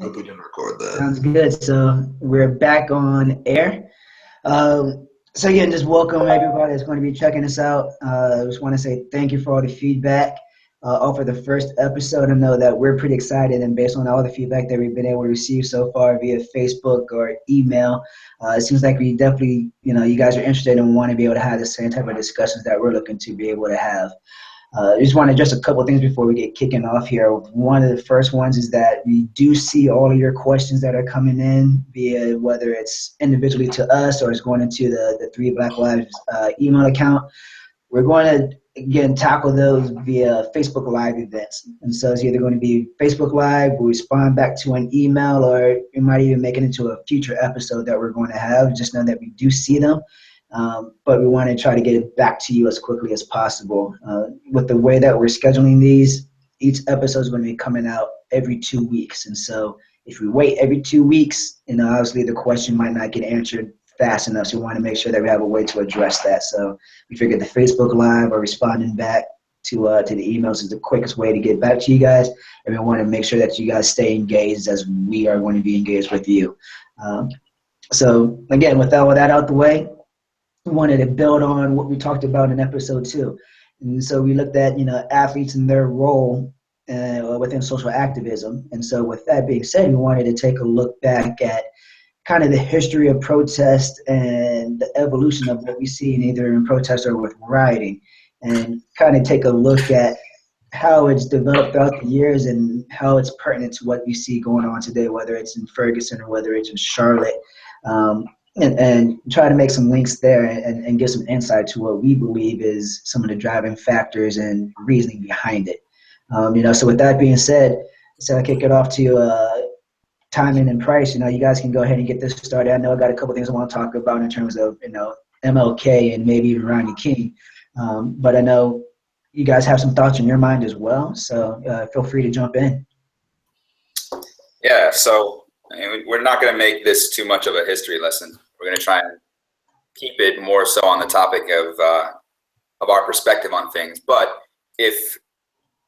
Hope we didn't record that. Sounds good. So we're back on air. So again, just welcome everybody that's going to be checking us out. I just want to say thank you for all the feedback off of the first episode. I know that we're pretty excited, and based on all the feedback that we've been able to receive so far via Facebook or email, it seems like we definitely, you guys are interested and want to be able to have the same type of discussions that we're looking to be able to have. I just want to address a couple of things before we get kicking off here. One of the first ones is that we do see all of your questions that are coming in, via whether it's individually to us or it's going into the Three Black Lives email account. We're going to, again, tackle those via Facebook Live events. And so it's either going to be Facebook Live, we'll respond back to an email, or we might even make it into a future episode that we're going to have. Just know that we do see them. But we want to try to get it back to you as quickly as possible. With the way that we're scheduling these, each episode is going to be coming out every 2 weeks. And so if we wait every 2 weeks, obviously the question might not get answered fast enough. So we want to make sure that we have a way to address that. So we figured the Facebook Live or responding back to the emails is the quickest way to get back to you guys. And we want to make sure that you guys stay engaged as we are going to be engaged with you. So again, with all of that out the way, we wanted to build on what we talked about in episode 2. And so we looked at, athletes and their role within social activism. And so with that being said, we wanted to take a look back at kind of the history of protest and the evolution of what we see either in protest or with rioting, and kind of take a look at how it's developed throughout the years and how it's pertinent to what we see going on today, whether it's in Ferguson or whether it's in Charlotte. And try to make some links there and give some insight to what we believe is some of the driving factors and reasoning behind it. So with that being said, so I kick it off to timing and price. You guys can go ahead and get this started. I know I got a couple things I want to talk about in terms of, MLK and maybe even Rodney King. But I know you guys have some thoughts in your mind as well. So feel free to jump in. Yeah, so we're not going to make this too much of a history lesson. We're going to try and keep it more so on the topic of our perspective on things. But if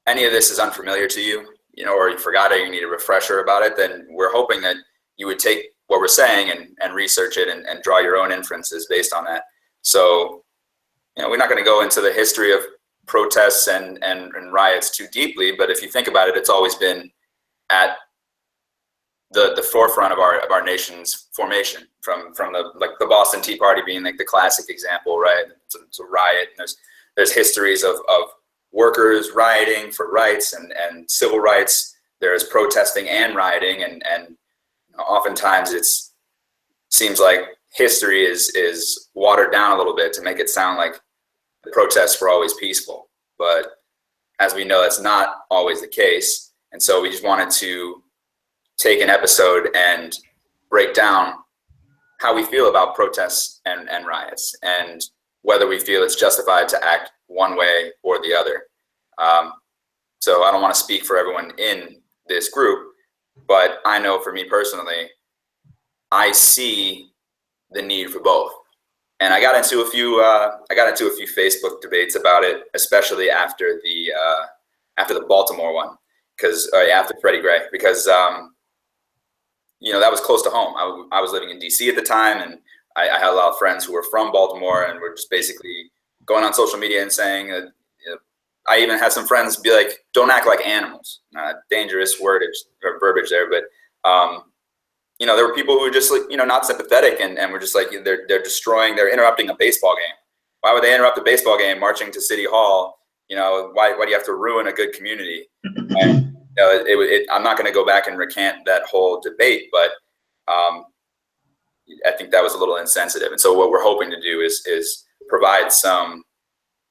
any of this is unfamiliar to you, or you forgot it, you need a refresher about it, then we're hoping that you would take what we're saying and research it and draw your own inferences based on that. So, we're not going to go into the history of protests and riots too deeply, but if you think about it, it's always been at the forefront of our nation's formation, from the Boston Tea Party being like the classic example, right? It's a riot, and there's histories of workers rioting for rights and civil rights. There's protesting and rioting, and oftentimes it seems like history is watered down a little bit to make it sound like the protests were always peaceful. But as we know, that's not always the case, and so we just wanted to take an episode and break down how we feel about protests and riots, and whether we feel it's justified to act one way or the other. So I don't want to speak for everyone in this group, but I know for me personally, I see the need for both. And I got into a few Facebook debates about it, especially after the Baltimore one, after Freddie Gray, because that was close to home. I was living in DC at the time, and I had a lot of friends who were from Baltimore, and were just basically going on social media and saying, I even had some friends be like, "Don't act like animals." Dangerous wordage or verbiage there, but there were people who were just not sympathetic, and were just like, they're interrupting a baseball game. Why would they interrupt a baseball game marching to City Hall? Why do you have to ruin a good community? And, I'm not going to go back and recant that whole debate, but I think that was a little insensitive. And so what we're hoping to do is provide some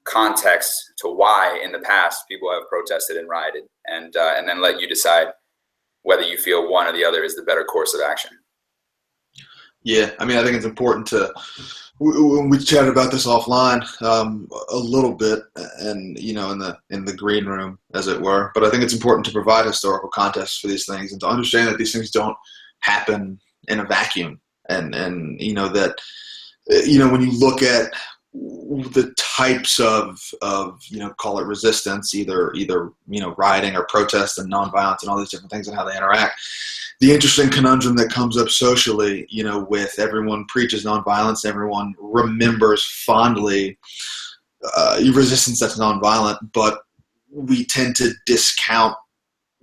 context to why in the past people have protested and rioted, and then let you decide whether you feel one or the other is the better course of action. Yeah, I think it's important to, we chatted about this offline a little bit, and in the green room, as it were. But I think it's important to provide historical context for these things, and to understand that these things don't happen in a vacuum, and that when you look at the types of call it resistance, either rioting or protest and nonviolence and all these different things and how they interact. The interesting conundrum that comes up socially, with everyone preaches nonviolence, everyone remembers fondly resistance that's nonviolent, but we tend to discount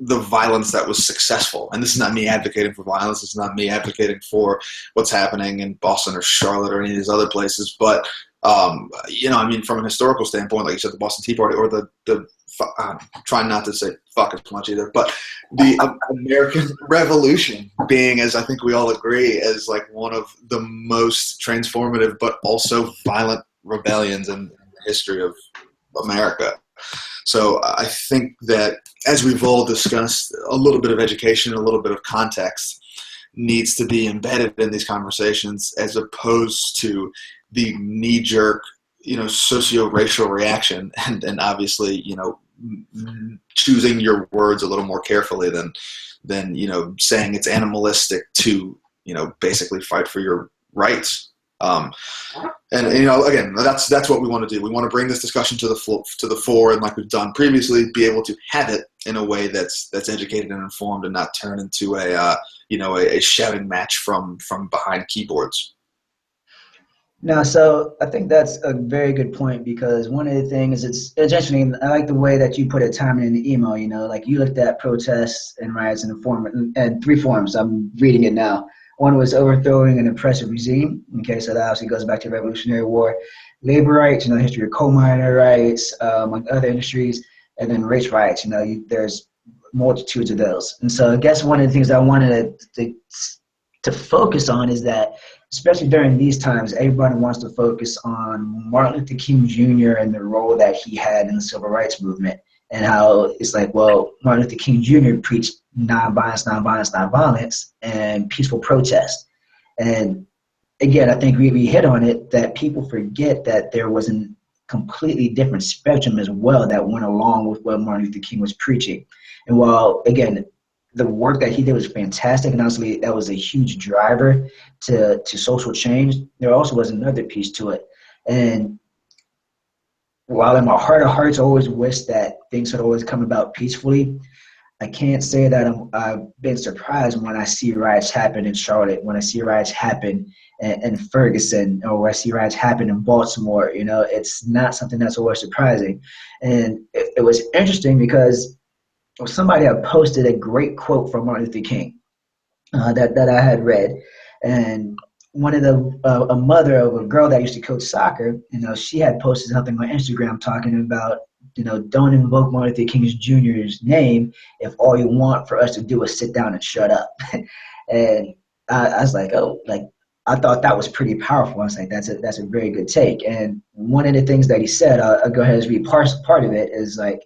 the violence that was successful. And this is not me advocating for violence. It's not me advocating for what's happening in Boston or Charlotte or any of these other places. But, from a historical standpoint, like you said, the Boston Tea Party or the trying not to say fuck as much either, but the American Revolution being, as I think we all agree, as like one of the most transformative but also violent rebellions in the history of America. So I think that, as we've all discussed, a little bit of education, a little bit of context needs to be embedded in these conversations, as opposed to the knee-jerk, socio-racial reaction, and obviously, choosing your words a little more carefully than saying it's animalistic to, basically fight for your rights. And again, that's what we want to do. We want to bring this discussion to the fore, and like we've done previously, be able to have it in a way that's educated and informed, and not turn into a shouting match from behind keyboards. No, so I think that's a very good point, because one of the things, it's interesting. I like the way that you put it, timing in the email. Like you looked at protests and riots in three forms. I'm reading it now. One was overthrowing an oppressive regime. Okay, so that obviously goes back to the Revolutionary War. Labor rights, the history of coal miner rights, among other industries, and then race riots. There's multitudes of those. And so I guess one of the things I wanted to focus on is that, especially during these times, everybody wants to focus on Martin Luther King Jr. and the role that he had in the civil rights movement, and how it's like, well, Martin Luther King Jr. preached nonviolence, and peaceful protest. And again, I think we hit on it, that people forget that there was a completely different spectrum as well that went along with what Martin Luther King was preaching. And while, again, the work that he did was fantastic, and honestly, that was a huge driver to social change, there also was another piece to it. And while in my heart of hearts, I always wish that things had always come about peacefully, I can't say that I've been surprised when I see riots happen in Charlotte, when I see riots happen in Ferguson, or when I see riots happen in Baltimore. It's not something that's always surprising. And it was interesting because somebody had posted a great quote from Martin Luther King that I had read. And one of a mother of a girl that used to coach soccer, she had posted something on Instagram talking about, don't invoke Martin Luther King Jr.'s name if all you want for us to do is sit down and shut up. And I was like, oh, like, I thought that was pretty powerful. I was like, that's a very good take. And one of the things that he said, I'll go ahead and read part of it, is like,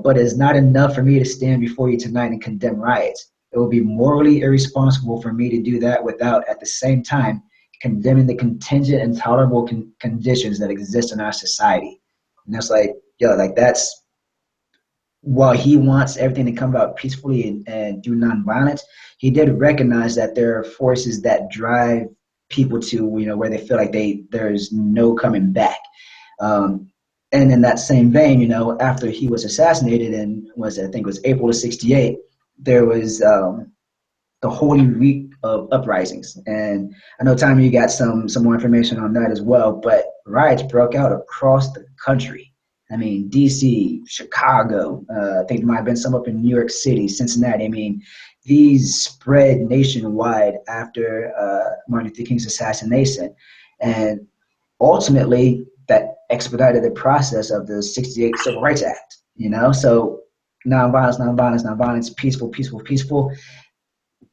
but it's not enough for me to stand before you tonight and condemn riots. It would be morally irresponsible for me to do that without, at the same time, condemning the contingent and tolerable conditions that exist in our society. And that's like, that's, while he wants everything to come about peacefully and through nonviolence, he did recognize that there are forces that drive people to, where they feel like there's no coming back. And in that same vein, after he was assassinated in, I think it was April of '68, there was the Holy Week of Uprisings. And I know, Tommy, you got some more information on that as well, but riots broke out across the country. I mean, D.C., Chicago, I think there might have been some up in New York City, Cincinnati. I mean, these spread nationwide after Martin Luther King's assassination. And ultimately, that expedited the process of the '68 Civil Rights Act, So nonviolence, peaceful.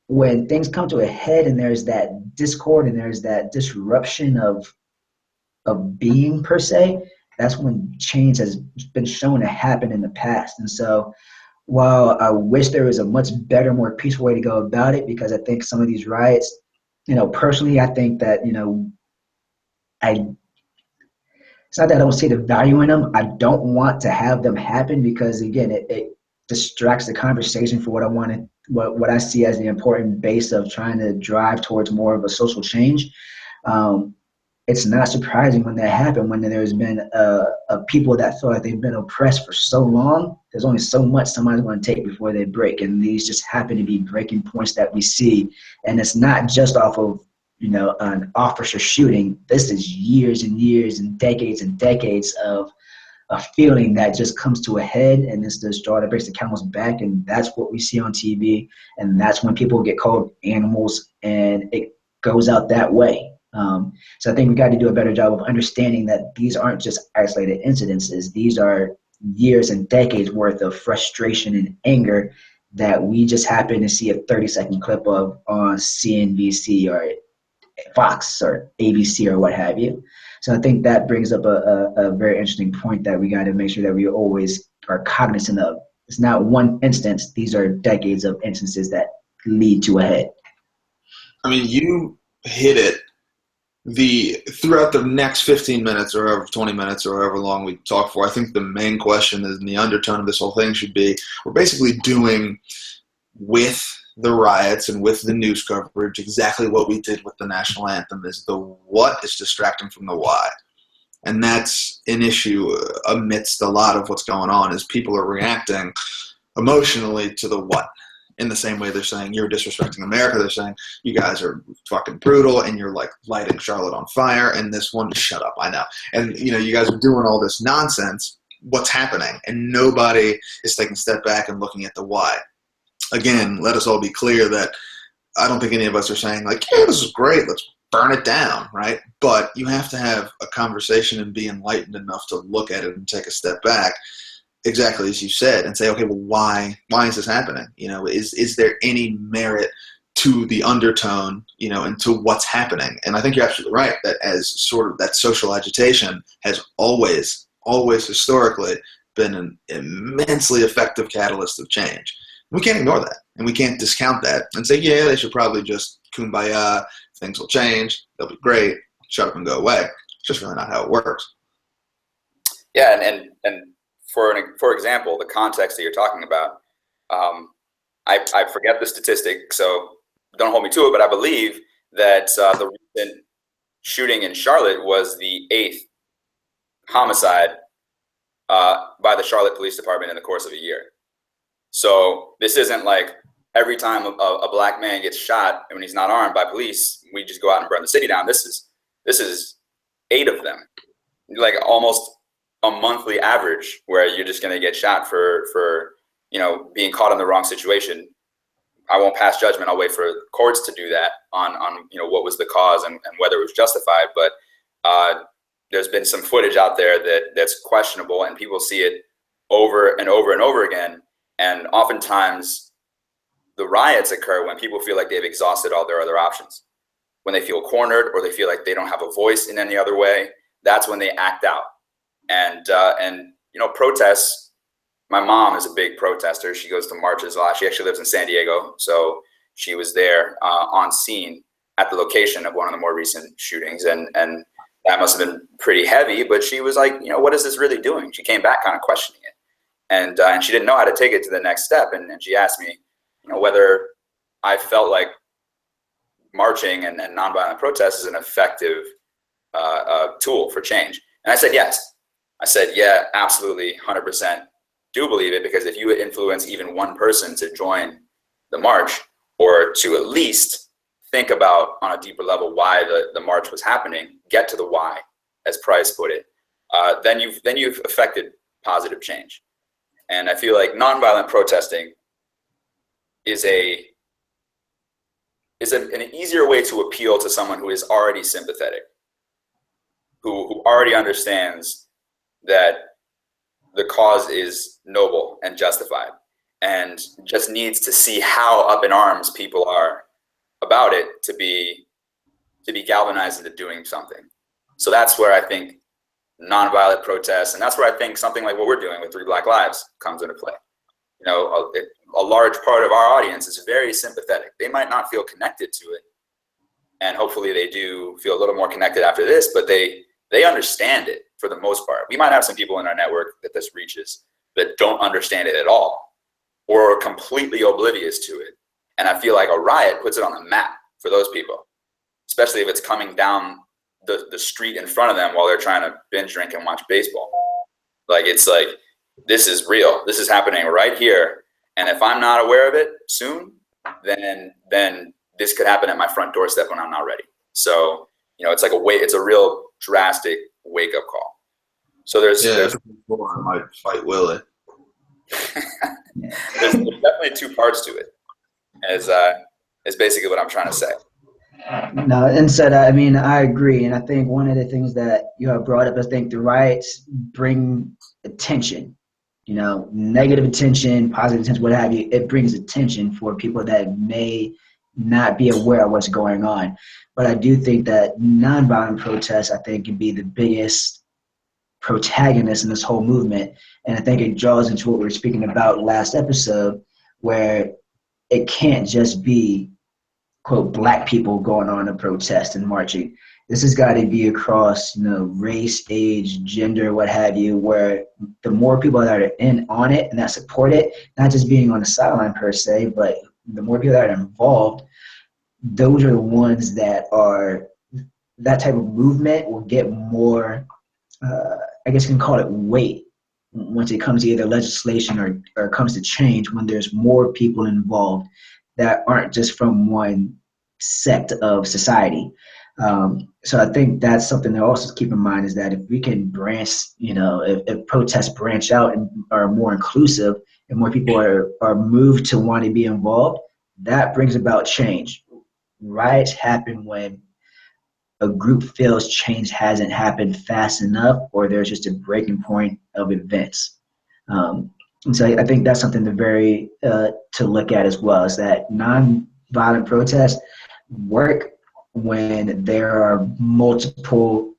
When things come to a head and there's that discord and there's that disruption of being per se, that's when change has been shown to happen in the past. And so while I wish there was a much better, more peaceful way to go about it, because I think some of these riots, personally, I think that, it's not that I don't see the value in them. I don't want to have them happen because, again, it distracts the conversation for what I see as the important base of trying to drive towards more of a social change. it's not surprising when that happened, when there's been a people that feel like they've been oppressed for so long. There's only so much somebody's going to take before they break, and these just happen to be breaking points that we see. And it's not just off of, you know, an officer shooting. This is years and years and decades of a feeling that just comes to a head, and it's the straw that breaks the camel's back, and that's what we see on TV, and that's when people get called animals, and it goes out that way. So I think we got to do a better job of understanding that these aren't just isolated incidences. These are years and decades worth of frustration and anger that we just happen to see a 30-second clip of on CNBC or Fox or ABC or what have you. So I think that brings up a very interesting point that we got to make sure that we always are cognizant of. It's not one instance. These are decades of instances that lead to a head. I mean, you hit it throughout the next 15 minutes or however 20 minutes or however long we talk for. I think the main question is, and the undertone of this whole thing should be, we're basically doing with the riots and with the news coverage exactly what we did with the national anthem. Is the what is distracting from the why. And that's an issue amidst a lot of what's going on, is people are reacting emotionally to the what. In the same way they're saying you're disrespecting America, they're saying you guys are fucking brutal and you're like lighting Charlotte on fire, and this one, shut up, I know. And you know, you guys are doing all this nonsense. What's happening? And nobody is taking a step back and looking at the why. Again, let us all be clear that I don't think any of us are saying like, yeah, this is great, let's burn it down, right? But you have to have a conversation and be enlightened enough to look at it and take a step back, exactly as you said, and say, okay, well, why is this happening? You know, is there any merit to the undertone, you know, and to what's happening? And I think you're absolutely right that as sort of that social agitation has always historically been an immensely effective catalyst of change. We can't ignore that, and we can't discount that and say, yeah, they should probably just kumbaya, things will change, they'll be great, shut up and go away. It's just really not how it works. Yeah, and for example, the context that you're talking about, I forget the statistic, so don't hold me to it, but I believe that the recent shooting in Charlotte was the 8th homicide by the Charlotte Police Department in the course of a year. So this isn't like every time a black man gets shot and when he's not armed by police, we just go out and burn the city down. This is 8 of them, like almost a monthly average, where you're just going to get shot for you know, being caught in the wrong situation. I won't pass judgment. I'll wait for courts to do that on you know, what was the cause and whether it was justified. But there's been some footage out there that's questionable, and people see it over and over and over again. And oftentimes the riots occur when people feel like they've exhausted all their other options. When they feel cornered or they feel like they don't have a voice in any other way, that's when they act out. And you know, protests, my mom is a big protester. She goes to marches a lot. She actually lives in San Diego. So she was there on scene at the location of one of the more recent shootings. And that must have been pretty heavy, but she was like, you know, what is this really doing? She came back kind of questioning it. And she didn't know how to take it to the next step. And she asked me, you know, whether I felt like marching and nonviolent protest is an effective tool for change. And I said, yes. I said, yeah, absolutely, 100% do believe it, because if you influence even one person to join the march, or to at least think about on a deeper level why the march was happening, get to the why, as Price put it, then you've affected positive change. And I feel like nonviolent protesting is an easier way to appeal to someone who is already sympathetic, who already understands that the cause is noble and justified, and just needs to see how up in arms people are about it to be galvanized into doing something. So that's where I think nonviolent protests, and that's where I think something like what we're doing with 3 Black Lives comes into play. You know, a large part of our audience is very sympathetic. They might not feel connected to it, and hopefully they do feel a little more connected after this, but they understand it for the most part. We might have some people in our network that this reaches that don't understand it at all, or are completely oblivious to it. And I feel like a riot puts it on the map for those people, especially if it's coming down the street in front of them while they're trying to binge drink and watch baseball. Like, it's like, this is real. This is happening right here. And if I'm not aware of it soon, then this could happen at my front doorstep when I'm not ready. So, it's like it's a real drastic wake up call. So there's I might fight Willie. there's definitely two parts to it, is basically what I'm trying to say. No, and said, I mean, I agree. And I think one of the things that you have brought up, I think the riots bring attention, negative attention, positive attention, what have you. It brings attention for people that may not be aware of what's going on. But I do think that nonviolent protests, I think, can be the biggest protagonist in this whole movement. And I think it draws into what we were speaking about last episode, where it can't just be, quote, black people going on a protest and marching. This has got to be across, race, age, gender, what have you, where the more people that are on it and that support it, not just being on the sideline per se, but the more people that are involved, those are the ones that type of movement will get more, I guess you can call it weight once it comes to either legislation or comes to change, when there's more people involved that aren't just from one sect of society. So I think that's something to also keep in mind, is that if we can branch, if protests branch out and are more inclusive and more people are moved to want to be involved, that brings about change. Riots happen when a group feels change hasn't happened fast enough, or there's just a breaking point of events. And so I think that's something to look at as well, is that nonviolent protests work when there are multiple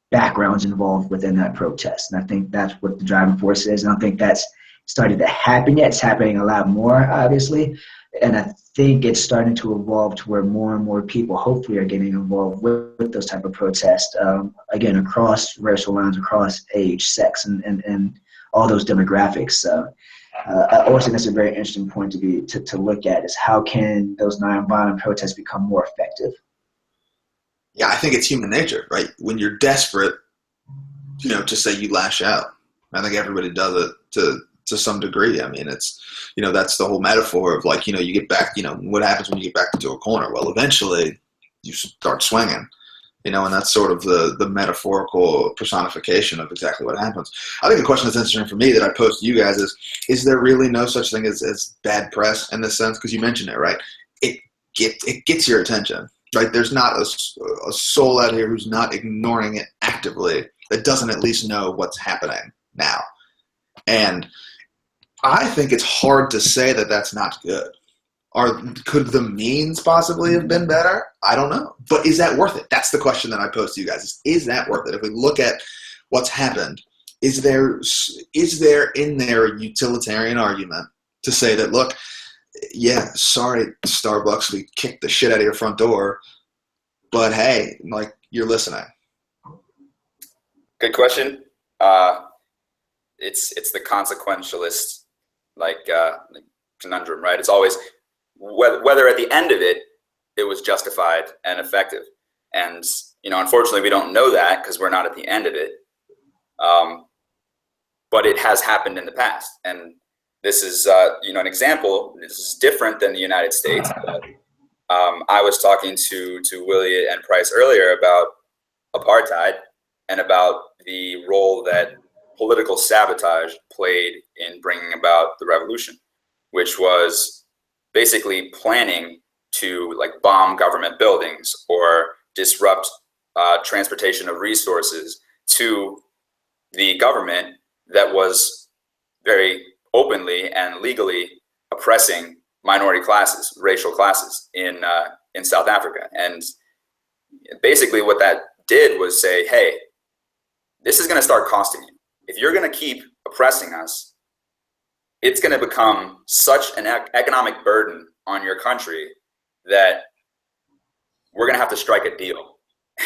backgrounds involved within that protest. And I think that's what the driving force is. And I think that's started to happen yet. It's happening a lot more, obviously. And I think it's starting to evolve to where more and more people hopefully are getting involved with those type of protests, again, across racial lines, across age, sex, and all those demographics. So I also think that's a very interesting point to look at, is how can those nonviolent protests become more effective? Yeah, I think it's human nature, right? When you're desperate, to say, you lash out. I think everybody does it to some degree. I mean, it's, that's the whole metaphor of, like, you get back, what happens when you get back into a corner? Well, eventually you start swinging, and that's sort of the metaphorical personification of exactly what happens. I think the question that's interesting for me that I posed to you guys is there really no such thing as bad press in this sense? Because you mentioned it, right? It gets your attention, right? There's not a soul out here who's not ignoring it actively, that doesn't at least know what's happening now. And I think it's hard to say that that's not good. Could the means possibly have been better? I don't know. But is that worth it? That's the question that I posed to you guys. Is that worth it? If we look at what's happened, is there in there a utilitarian argument to say that, look, yeah, sorry, Starbucks, we kicked the shit out of your front door, but hey, like, you're listening? Good question. It's the consequentialist conundrum, right? It's always whether at the end of it was justified and effective. And unfortunately, we don't know that because we're not at the end of it. But it has happened in the past, and this is an example. This is different than the United States. But, I was talking to Willie and Price earlier about apartheid and about the role that political sabotage played in bringing about the revolution, which was basically planning to bomb government buildings or disrupt transportation of resources to the government that was very openly and legally oppressing minority classes, racial classes in South Africa. And basically what that did was say, hey, this is going to start costing you. If you're going to keep oppressing us, it's going to become such an economic burden on your country that we're going to have to strike a deal.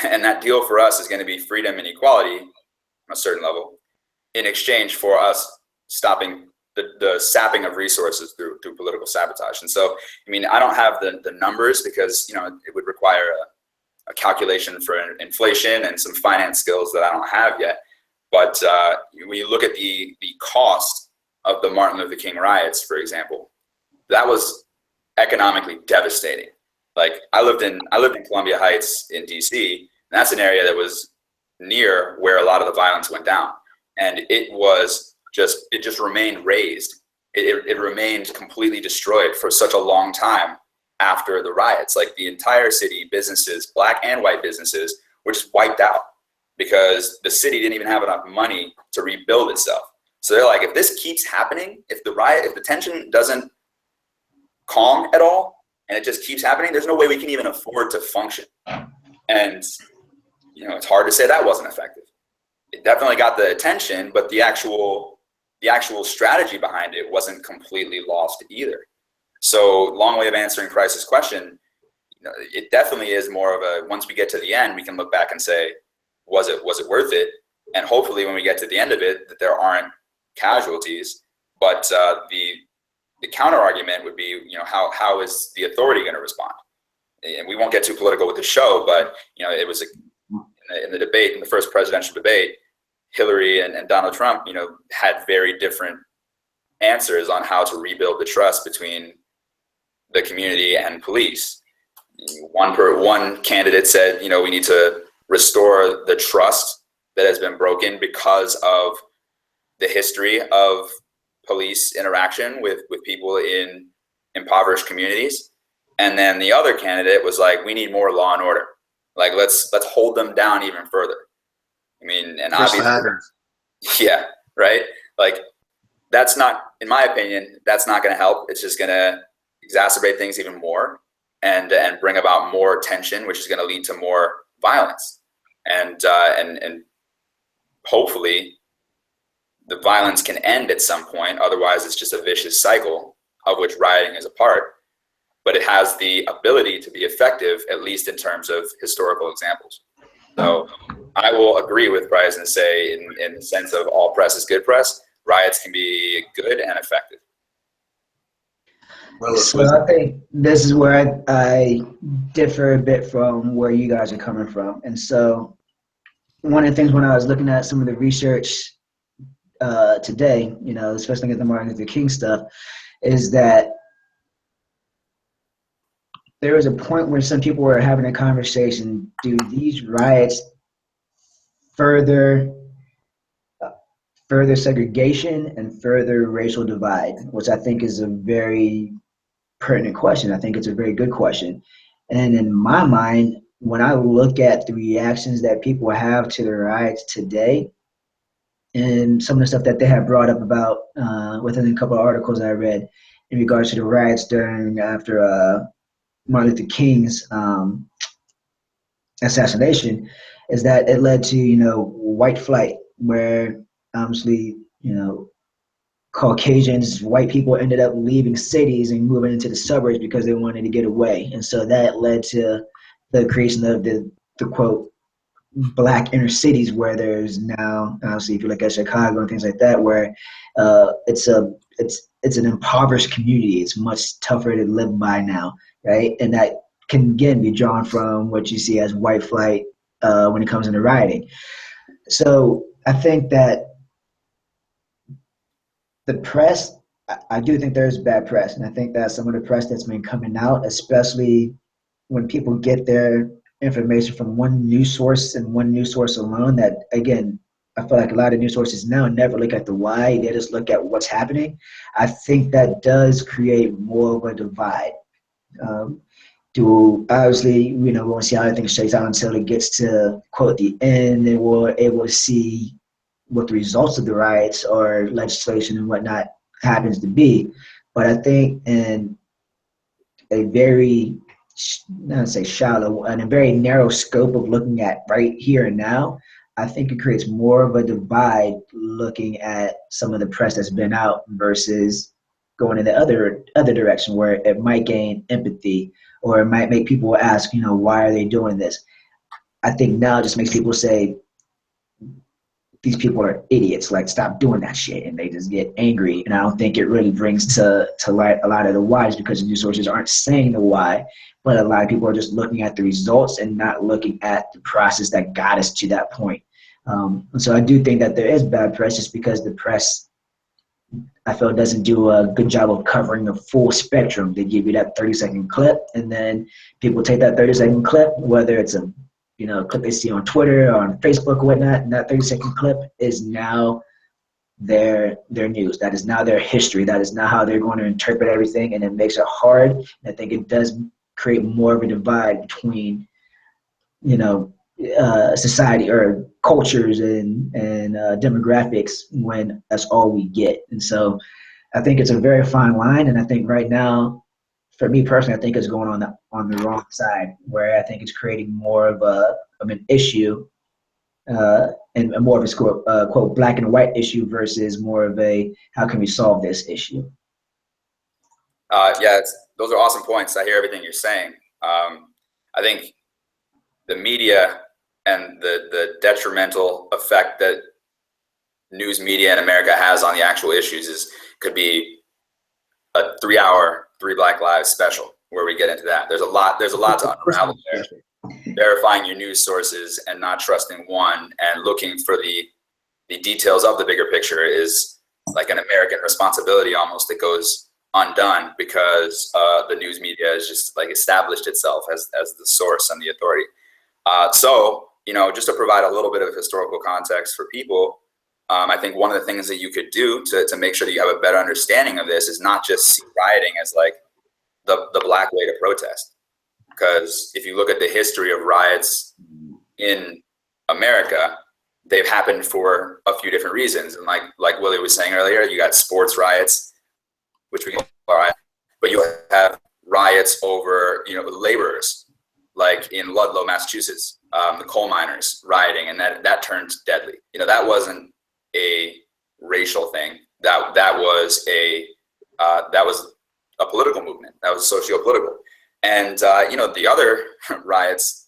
And that deal for us is going to be freedom and equality on a certain level in exchange for us stopping the sapping of resources through political sabotage. And so, I mean, I don't have the numbers because, it would require a calculation for inflation and some finance skills that I don't have yet. But when you look at the cost of the Martin Luther King riots, for example, that was economically devastating. Like I lived in Columbia Heights in DC, and that's an area that was near where a lot of the violence went down, and it just remained razed. It remained completely destroyed for such a long time after the riots. Like the entire city, businesses, black and white businesses, were just wiped out because the city didn't even have enough money to rebuild itself. So they're like, if this keeps happening, if the tension doesn't calm at all, and it just keeps happening, there's no way we can even afford to function. And it's hard to say that wasn't effective. It definitely got the attention, but the actual strategy behind it wasn't completely lost either. So, long way of answering Price's question, it definitely is more of a, once we get to the end, we can look back and say, was it worth it? And hopefully when we get to the end of it, that there aren't casualties. But the counter argument would be, how is the authority going to respond? And we won't get too political with the show, but it was in the debate, in the first presidential debate, Hillary and Donald Trump, had very different answers on how to rebuild the trust between the community and police. One candidate said, we need to restore the trust that has been broken because of the history of police interaction with people in impoverished communities. And then the other candidate was like, we need more law and order. Like, let's hold them down even further. I mean, and obviously, yeah, right. Like, that's not, in my opinion, that's not going to help. It's just going to exacerbate things even more and bring about more tension, which is going to lead to more violence. And hopefully the violence can end at some point. Otherwise, it's just a vicious cycle of which rioting is a part. But it has the ability to be effective, at least in terms of historical examples. So I will agree with Bryce and say, in the sense of all press is good press, riots can be good and effective. So I think this is where I differ a bit from where you guys are coming from. And so one of the things when I was looking at some of the research today, especially at the Martin Luther King stuff, is that there was a point where some people were having a conversation, do these riots further segregation and further racial divide, which I think is a very pertinent question. I think it's a very good question. And in my mind, when I look at the reactions that people have to the riots today and some of the stuff that they have brought up about within a couple of articles I read in regards to the riots after Martin Luther King's assassination, is that it led to, white flight, where obviously, Caucasians, white people ended up leaving cities and moving into the suburbs because they wanted to get away. And so that led to the creation of the quote, black inner cities, where there's now, obviously, if you look at Chicago and things like that, where it's an impoverished community. It's much tougher to live by now, right? And that can, again, be drawn from what you see as white flight when it comes into rioting. So I think that the press, I do think there's bad press. And I think that some of the press that's been coming out, especially when people get their information from one news source and one news source alone, that, again, I feel like a lot of news sources now never look at the why. They just look at what's happening. I think that does create more of a divide. Obviously, we won't see how everything shakes out until it gets to, quote, the end, and we're able to see what the results of the riots or legislation and whatnot happens to be. But I think in a very, not to say shallow, and a very narrow scope of looking at right here and now, I think it creates more of a divide looking at some of the press that's been out versus going in the other direction, where it might gain empathy or it might make people ask, why are they doing this? I think now it just makes people say, these people are idiots. Like, stop doing that shit. And they just get angry. And I don't think it really brings to light a lot of the whys, because the news sources aren't saying the why, but a lot of people are just looking at the results and not looking at the process that got us to that point. So I do think that there is bad press, just because the press, I feel, doesn't do a good job of covering the full spectrum. They give you that 30-second clip, and then people take that 30-second clip, whether it's a clip they see on Twitter or on Facebook or whatnot, and that 30-second clip is now their news. That is now their history. That is now how they're going to interpret everything, and it makes it hard. And I think it does create more of a divide between, society or cultures and demographics, when that's all we get. And so I think it's a very fine line, and I think right now, for me personally, I think it's going on the wrong side, where I think it's creating more of an issue, and more of a quote black and white issue, versus more of a how can we solve this issue. Yeah, those are awesome points. I hear everything you're saying. I think the media and the detrimental effect that news media in America has on the actual issues could be a 3-hour 3 Black Lives special, where we get into that. There's a lot to unravel there. Verifying your news sources and not trusting one, and looking for the details of the bigger picture is like an American responsibility almost, that goes undone because the news media has just like established itself as the source and the authority. So, just to provide a little bit of historical context for people, I think one of the things that you could do to make sure that you have a better understanding of this is not just see rioting as like the black way to protest. Because if you look at the history of riots in America, they've happened for a few different reasons. And like Willie was saying earlier, you got sports riots, which we can riot, but you have riots over, laborers, like in Ludlow, Massachusetts, the coal miners rioting, and that turned deadly. That wasn't a racial thing. That was a political movement. That was socio-political. And the other riots,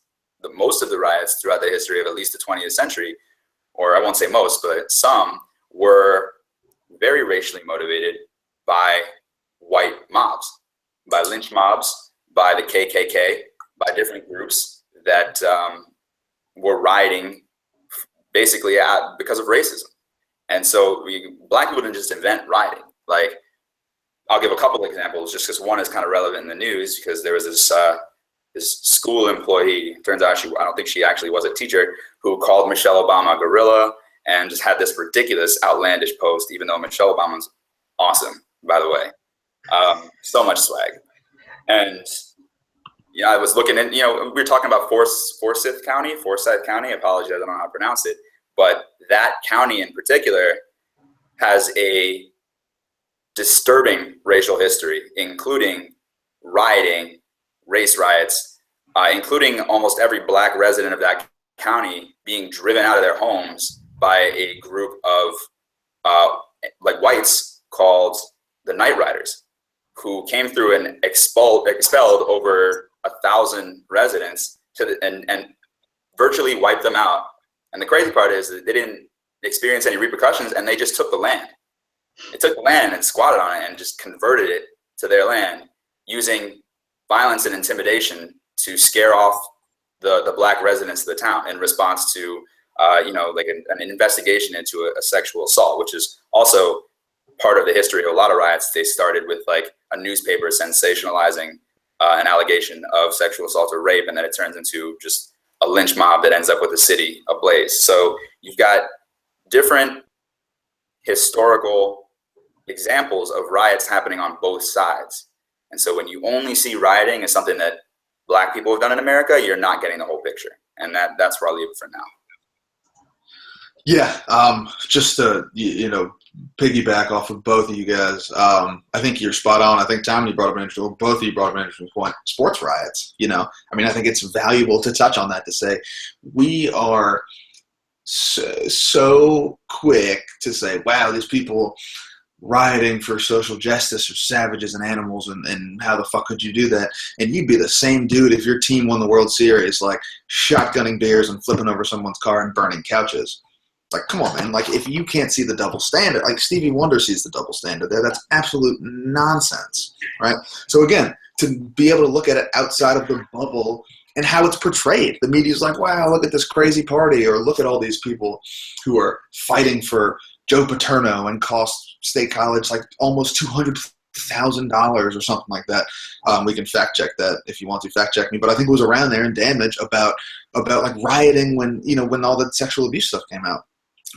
most of the riots throughout the history of at least the 20th century, or I won't say most, but some, were very racially motivated by white mobs, by lynch mobs, by the KKK, by different groups that were rioting basically because of racism. And so black people didn't just invent rioting. Like, I'll give a couple examples just because one is kind of relevant in the news, because there was this school employee, turns out I don't think she actually was a teacher, who called Michelle Obama a gorilla and just had this ridiculous, outlandish post, even though Michelle Obama's awesome, by the way. So much swag. And I was looking in, we were talking about Forsyth County, I apologize, I don't know how to pronounce it, but that county in particular has a disturbing racial history, including rioting, race riots, including almost every black resident of that county being driven out of their homes by a group of whites called the Night Riders, who came through and expelled over 1,000 residents and virtually wiped them out. And the crazy part is that they didn't experience any repercussions, and they just took the land. They took the land and squatted on it and just converted it to their land, using violence and intimidation to scare off the black residents of the town in response to, an investigation into a sexual assault, which is also part of the history of a lot of riots. They started with like a newspaper sensationalizing an allegation of sexual assault or rape, and then it turns into just a lynch mob that ends up with the city ablaze. So you've got different historical examples of riots happening on both sides. And so when you only see rioting as something that black people have done in America, you're not getting the whole picture. And that's where I'll leave it for now. Yeah, just to piggyback off of both of you guys, I think you're spot on. I think Tom, both of you brought up an interesting point. Sports riots, I think it's valuable to touch on that, to say we are so quick to say, wow, these people rioting for social justice are savages and animals, and how the fuck could you do that? And you'd be the same dude if your team won the World Series, like shotgunning beers and flipping over someone's car and burning couches. Like, come on, man. Like, if you can't see the double standard, like Stevie Wonder sees the double standard there, that's absolute nonsense, right? So again, to be able to look at it outside of the bubble and how it's portrayed. The media's like, wow, look at this crazy party, or look at all these people who are fighting for Joe Paterno and cost State College like almost $200,000 or something like that. We can fact check that if you want to fact check me, but I think it was around there in Damage about like rioting when all the sexual abuse stuff came out.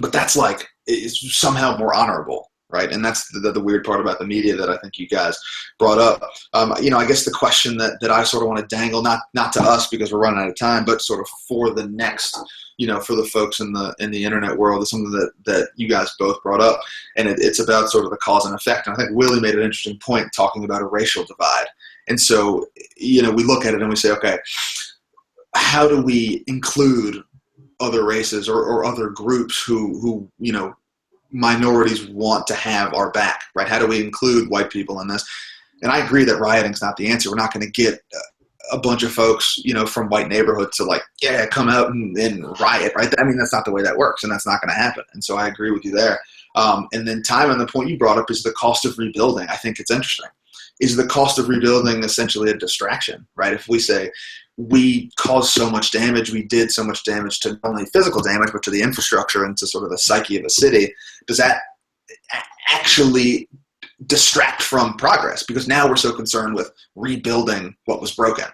But that's like, it's somehow more honorable, right? And that's the weird part about the media that I think you guys brought up. I guess the question that I sort of want to dangle, not to us because we're running out of time, but sort of for the next, for the folks in the internet world, is something that you guys both brought up, and it's about sort of the cause and effect. And I think Willie made an interesting point talking about a racial divide. And so, we look at it and we say, okay, how do we include other races or other groups who minorities want to have our back, right? How do we include white people in this? And I agree that rioting's not the answer. We're not going to get a bunch of folks, from white neighborhoods to come out and riot, right? I mean, that's not the way that works, and that's not going to happen. And so I agree with you there. And then Timon, the point you brought up is the cost of rebuilding. I think it's interesting. Is the cost of rebuilding essentially a distraction, right? If we say we caused so much damage, we did so much damage to not only physical damage, but to the infrastructure and to sort of the psyche of a city, does that actually distract from progress? Because now we're so concerned with rebuilding what was broken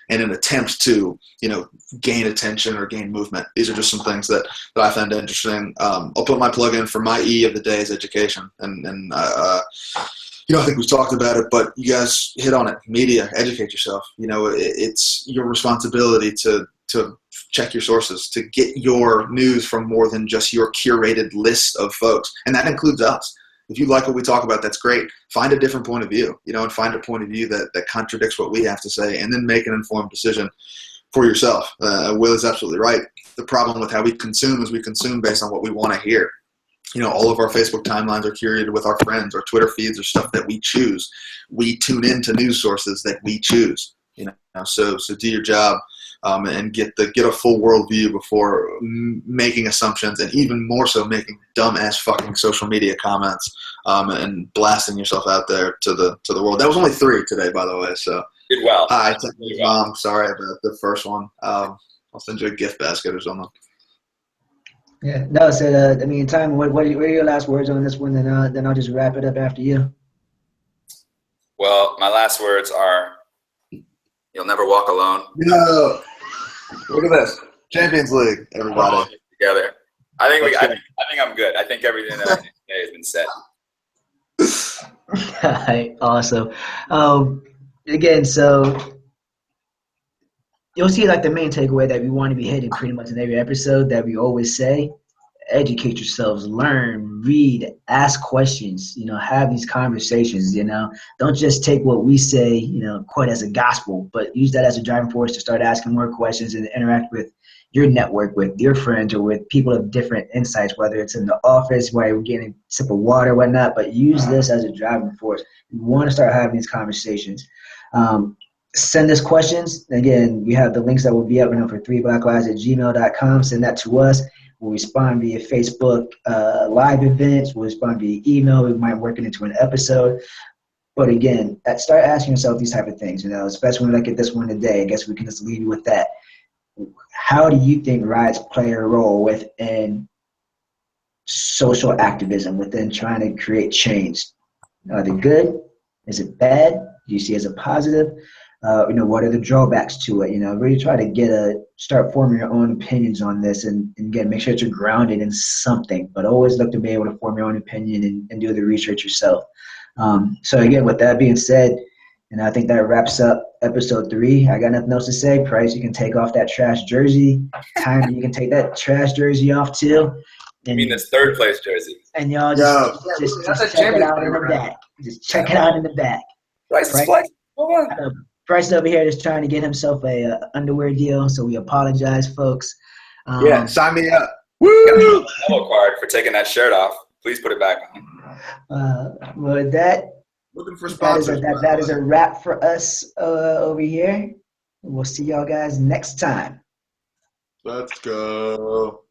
in an attempt to, gain attention or gain movement. These are just some things that I found interesting. I'll put my plug in for my E of the day is education. And I think we've talked about it, but you guys hit on it. Media, educate yourself. It's your responsibility to check your sources, to get your news from more than just your curated list of folks. And that includes us. If you like what we talk about, that's great. Find a different point of view, and find a point of view that contradicts what we have to say, and then make an informed decision for yourself. Will is absolutely right. The problem with how we consume is we consume based on what we want to hear. All of our Facebook timelines are curated with our friends. Our Twitter feeds are stuff that we choose. We tune into news sources that we choose. So do your job and get a full worldview before making assumptions, and even more so making dumbass fucking social media comments and blasting yourself out there to the world. That was only 3 today, by the way. So did well. Hi, Mom. Sorry about the first one. I'll send you a gift basket or something. Yeah, no. So, Time. What are your last words on this one? Then I'll just wrap it up after you. Well, my last words are: you'll never walk alone. No. Look at this, Champions League, everybody together. I think I'm good. I think everything that I did today has been said. All right, awesome. Again, so you'll see the main takeaway that we want to be hitting pretty much in every episode that we always say: educate yourselves, learn, read, ask questions, have these conversations, don't just take what we say, quote as a gospel, but use that as a driving force to start asking more questions and interact with your network, with your friends, or with people of different insights, whether it's in the office where you're getting a sip of water or whatnot, but use this as a driving force. You want to start having these conversations. Send us questions. Again, we have the links that will be up for 3blacklives@gmail.com. Send that to us. We'll respond via Facebook live events. We'll respond via email. We might work it into an episode. But again, start asking yourself these type of things, especially when we look at this one today. I guess we can just leave you with that. How do you think riots play a role within social activism, within trying to create change? Are they good? Is it bad? Do you see it as a positive? What are the drawbacks to it? Really try to start forming your own opinions on this, and again, make sure that you're grounded in something, but always look to be able to form your own opinion and do the research yourself. So again, with that being said, I think that wraps up episode 3. I got nothing else to say. Price, you can take off that trash jersey. Time, you can take that trash jersey off too. I mean, this 3rd place jersey. And y'all just check it out in the back. Just check it out in the back. Price is flex. Hold on. Price over here is trying to get himself a underwear deal, so we apologize, folks. Sign me up. Woo! Yellow card for taking that shirt off. Please put it back on. With that, looking for sponsors. That is a wrap for us over here. We'll see y'all guys next time. Let's go.